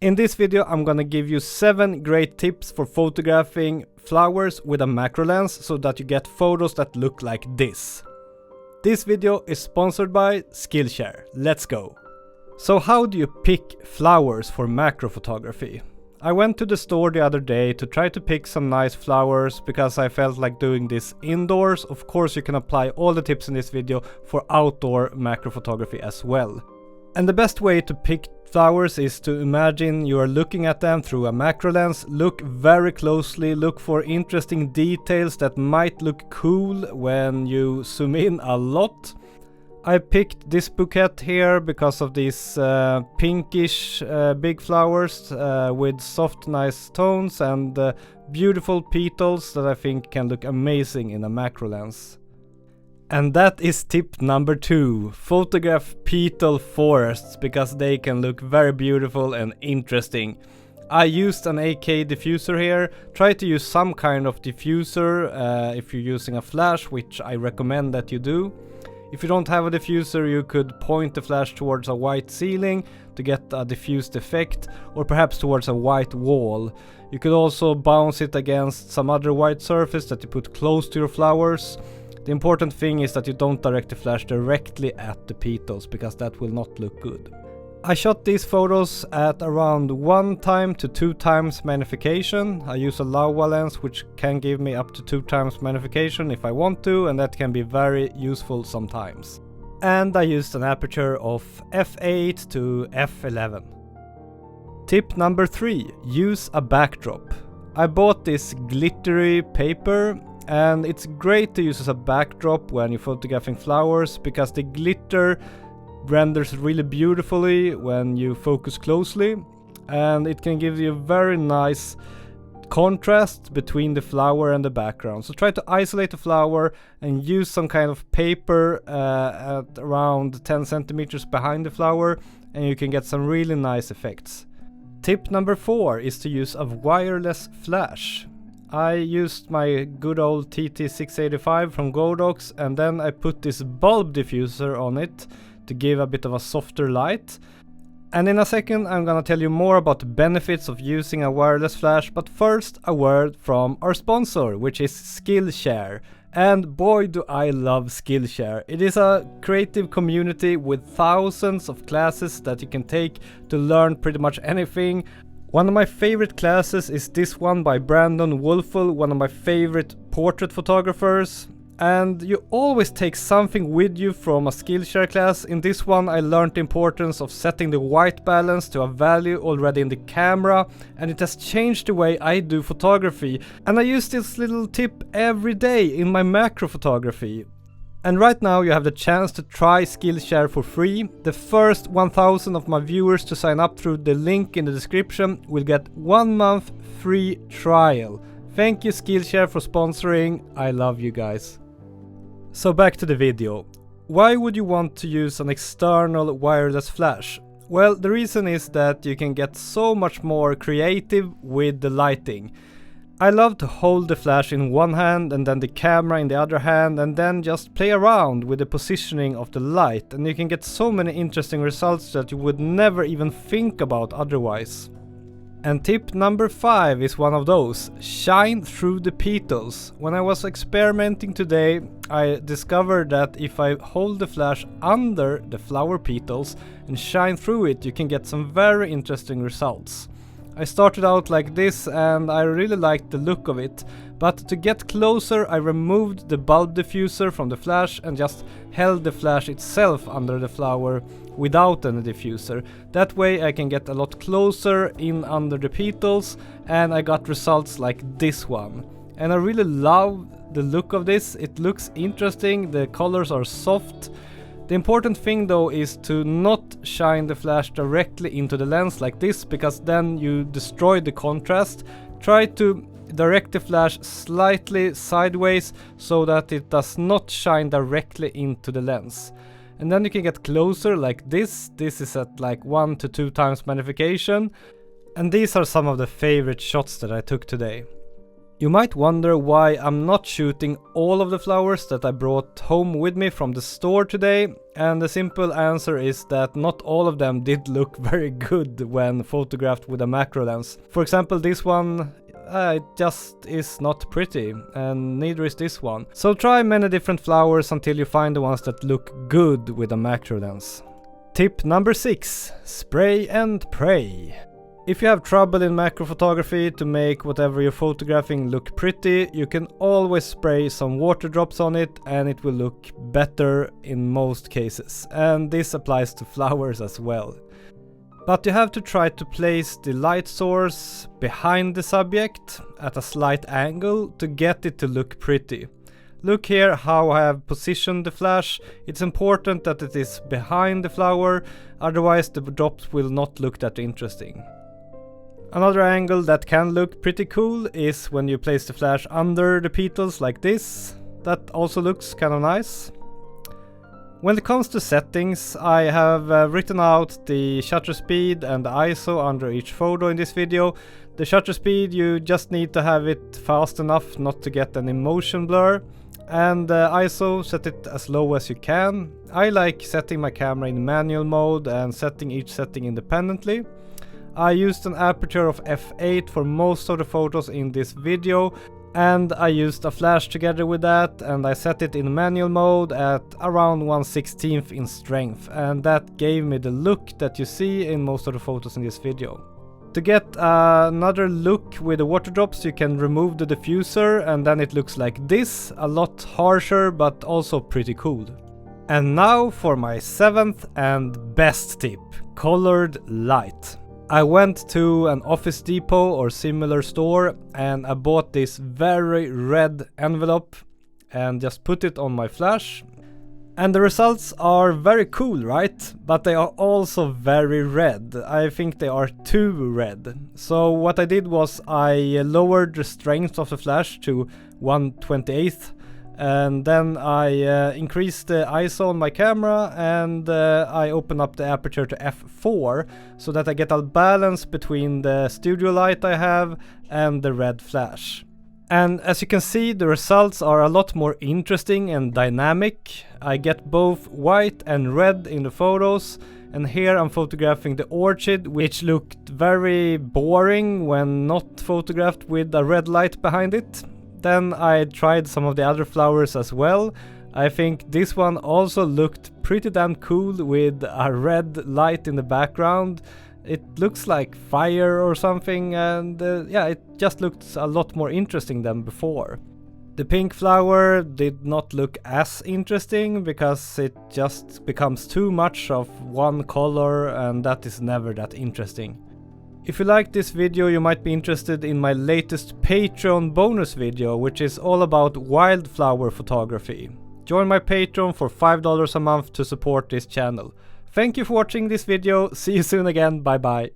In this video I'm gonna give you 7 great tips for photographing flowers with a macro lens so that you get photos that look like this. This video is sponsored by Skillshare. Let's go! So how do you pick flowers for macro photography? I went to the store the other day to try to pick some nice flowers because I felt like doing this indoors. Of course you can apply all the tips in this video for outdoor macro photography as well. And the best way to pick flowers is to imagine you are looking at them through a macro lens. Look very closely, look for interesting details that might look cool when you zoom in a lot. I picked this bouquet here because of these pinkish big flowers with soft nice tones and beautiful petals that I think can look amazing in a macro lens. And that is tip number 2. Photograph petal forests because they can look very beautiful and interesting. I used an AK diffuser here. Try to use some kind of diffuser if you're using a flash, which I recommend that you do. If you don't have a diffuser, you could point the flash towards a white ceiling to get a diffused effect, or perhaps towards a white wall. You could also bounce it against some other white surface that you put close to your flowers. The important thing is that you don't direct the flash directly at the petals because that will not look good. I shot these photos at around 1 time to 2 times magnification. I use a Laowa lens which can give me up to 2 times magnification if I want to, and that can be very useful sometimes. And I used an aperture of f8 to f11. Tip number 3. Use a backdrop. I bought this glittery paper and it's great to use as a backdrop when you're photographing flowers because the glitter renders really beautifully when you focus closely, and it can give you a very nice contrast between the flower and the background. So try to isolate the flower and use some kind of paper at around 10 centimeters behind the flower and you can get some really nice effects. Tip number 4 is to use a wireless flash. I used my good old TT685 from Godox and then I put this bulb diffuser on it to give a bit of a softer light. And in a second I'm gonna tell you more about the benefits of using a wireless flash, but first a word from our sponsor, which is Skillshare. And boy do I love Skillshare. It is a creative community with thousands of classes that you can take to learn pretty much anything. One of my favorite classes is this one by Brandon Wolfel, one of my favorite portrait photographers. And you always take something with you from a Skillshare class. In this one I learned the importance of setting the white balance to a value already in the camera, and it has changed the way I do photography. And I use this little tip every day in my macro photography. And right now you have the chance to try Skillshare for free. The first 1000 of my viewers to sign up through the link in the description will get 1 month free trial. Thank you Skillshare for sponsoring. I love you guys. So back to the video. Why would you want to use an external wireless flash? Well, the reason is that you can get so much more creative with the lighting. I love to hold the flash in one hand and then the camera in the other hand and then just play around with the positioning of the light, and you can get so many interesting results that you would never even think about otherwise. And tip number 5 is one of those. Shine through the petals. When I was experimenting today, I discovered that if I hold the flash under the flower petals and shine through it, you can get some very interesting results. I started out like this and I really liked the look of it, but to get closer I removed the bulb diffuser from the flash and just held the flash itself under the flower without any diffuser. That way I can get a lot closer in under the petals and I got results like this one. And I really love the look of this. It looks interesting, the colors are soft. The important thing though is to not shine the flash directly into the lens like this, because then you destroy the contrast. Try to direct the flash slightly sideways so that it does not shine directly into the lens. And then you can get closer like this. This is at like 1 to 2 times magnification. And these are some of the favorite shots that I took today. You might wonder why I'm not shooting all of the flowers that I brought home with me from the store today, and the simple answer is that not all of them did look very good when photographed with a macro lens. For example, this one, it just is not pretty, and neither is this one. So try many different flowers until you find the ones that look good with a macro lens. Tip number 6. Spray and pray. If you have trouble in macro photography to make whatever you're photographing look pretty, you can always spray some water drops on it and it will look better in most cases. And this applies to flowers as well. But you have to try to place the light source behind the subject at a slight angle to get it to look pretty. Look here how I have positioned the flash. It's important that it is behind the flower, otherwise the drops will not look that interesting. Another angle that can look pretty cool is when you place the flash under the petals like this. That also looks kind of nice. When it comes to settings, I have written out the shutter speed and the ISO under each photo in this video. The shutter speed, you just need to have it fast enough not to get any motion blur. And ISO, set it as low as you can. I like setting my camera in manual mode and setting each setting independently. I used an aperture of f8 for most of the photos in this video, and I used a flash together with that, and I set it in manual mode at around 1/16 in strength, and that gave me the look that you see in most of the photos in this video. To get another look with the water drops, you can remove the diffuser and then it looks like this, a lot harsher but also pretty cool. And now for my 7th and best tip, colored light. I went to an Office Depot or similar store and I bought this very red envelope and just put it on my flash. And the results are very cool, right? But they are also very red. I think they are too red. So what I did was I lowered the strength of the flash to 1/28. And then I increased the ISO on my camera and I open up the aperture to f4 so that I get a balance between the studio light I have and the red flash. And as you can see, the results are a lot more interesting and dynamic. I get both white and red in the photos, and here I'm photographing the orchid, which looked very boring when not photographed with a red light behind it. Then I tried some of the other flowers as well. I think this one also looked pretty damn cool with a red light in the background. It looks like fire or something, and yeah, it just looks a lot more interesting than before. The pink flower did not look as interesting because it just becomes too much of one color, and that is never that interesting. If you like this video, you might be interested in my latest Patreon bonus video, which is all about wildflower photography. Join my Patreon for $5 a month to support this channel. Thank you for watching this video, see you soon again, bye bye.